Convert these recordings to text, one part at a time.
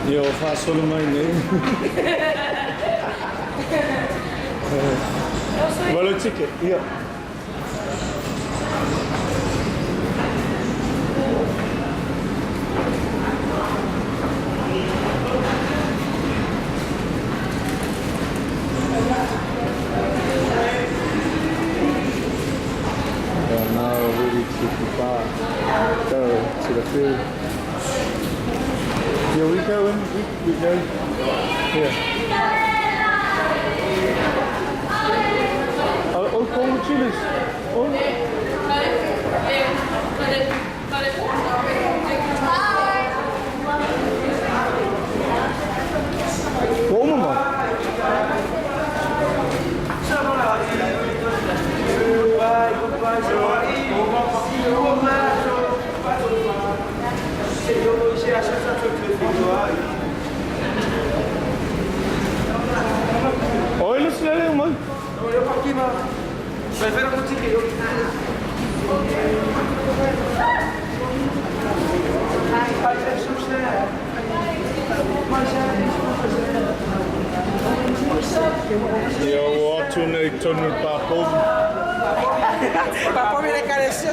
Io fa solo mai name. Voglio ticket, io. Now ready to depart. Go to the field. Here we go in. We go. Here. Oh, como chiles. Oh. Como, mano? Olha esse ali, mano. Eu tô aqui, mano. Vai ver o ticket. Eu tunnu papo. Papo mira carecia.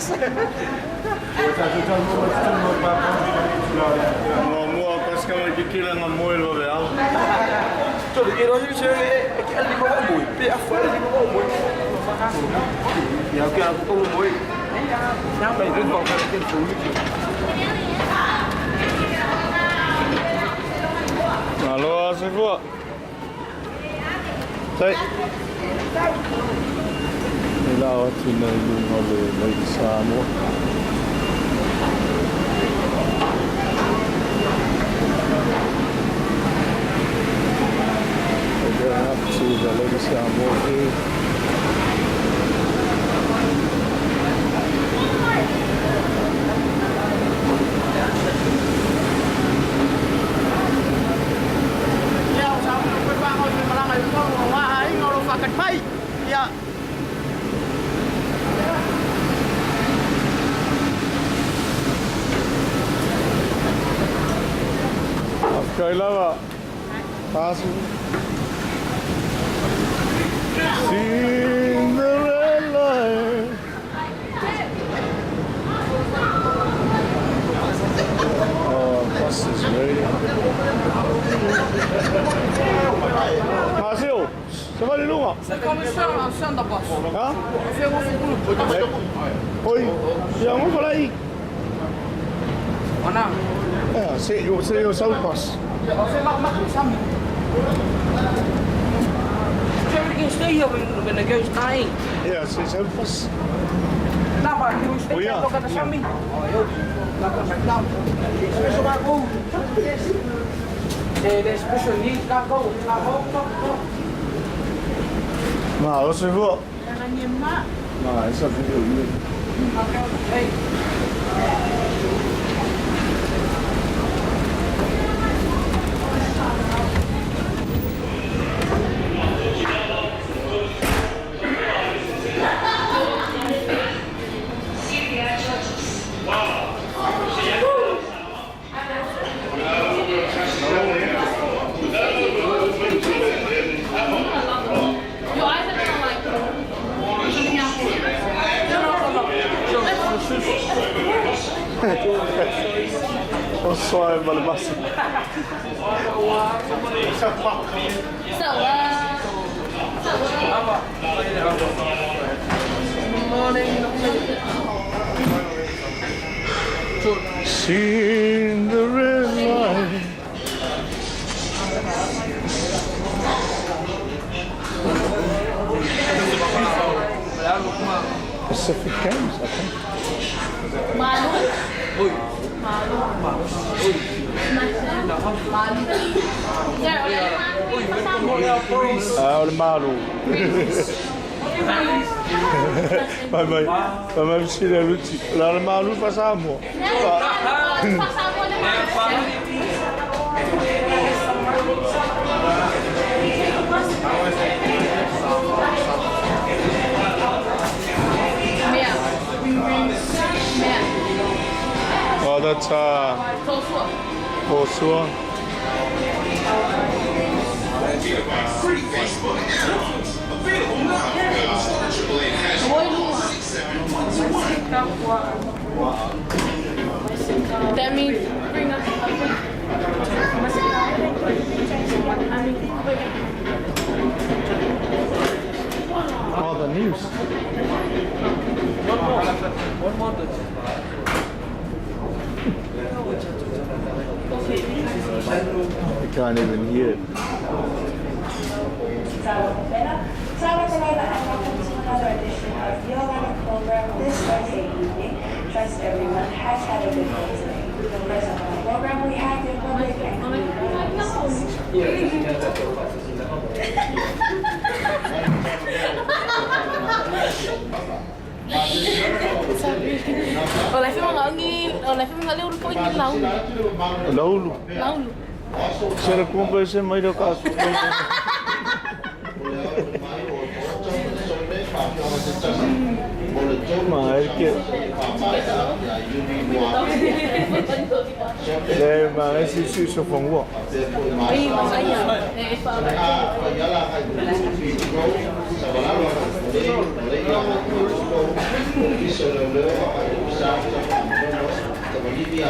Mua koska mä kikilän on muilla vielä. Tuo ero on se että ali ko mui. Pe afora ali ko mui. Ja ke ko mui. Não vai vir com cara de fui. Alô, se for. Sai. Meillä on sinne oli Lady Samoa. We're going up to the Lady Samoa here. Kailava. Pasu. Cinderella. Oh, bus is ready. Marcelo, você vai ali numa? Você come samba, posso? Hã? Eu vou futuro. Oi, já vamos falar aí. Mana? Você usa o passo. Você makan samba. Saya bikin stay here when the girls naik. Ja, ze is ook vast. Nah, Pak, you stay Oh, ja. here kata Sami. Oh, yo. Makan McDonald. Special aku. The special needs kako. Nou, dat is weer wel. Jangan nyemak. Nou, hij staat video hier. Hey. Och så är det massa. Cinderella. Pacific Games, I think. Malu. Oi. Malu. Oi. Malu. Olha Malu. Vai vestir a Luci. Lá no Malu passamos.我的车，火车。That means bring us Oh, the news. One more to I can't even hear it. Sama tonight, welcome to another edition of Yoga Program this Thursday evening. Trust everyone has had a good day today. First up on the program, we have the public and Ở lại phim mà ngỡ nghi, ở lại phim mà lưu có như lâu Lâu luôn. lâu luôn. Será que conversa meio do caso. Mà ấy kia. Đây mà ấy sự phong quốc. Đi mà bây giờ để phở Bolivia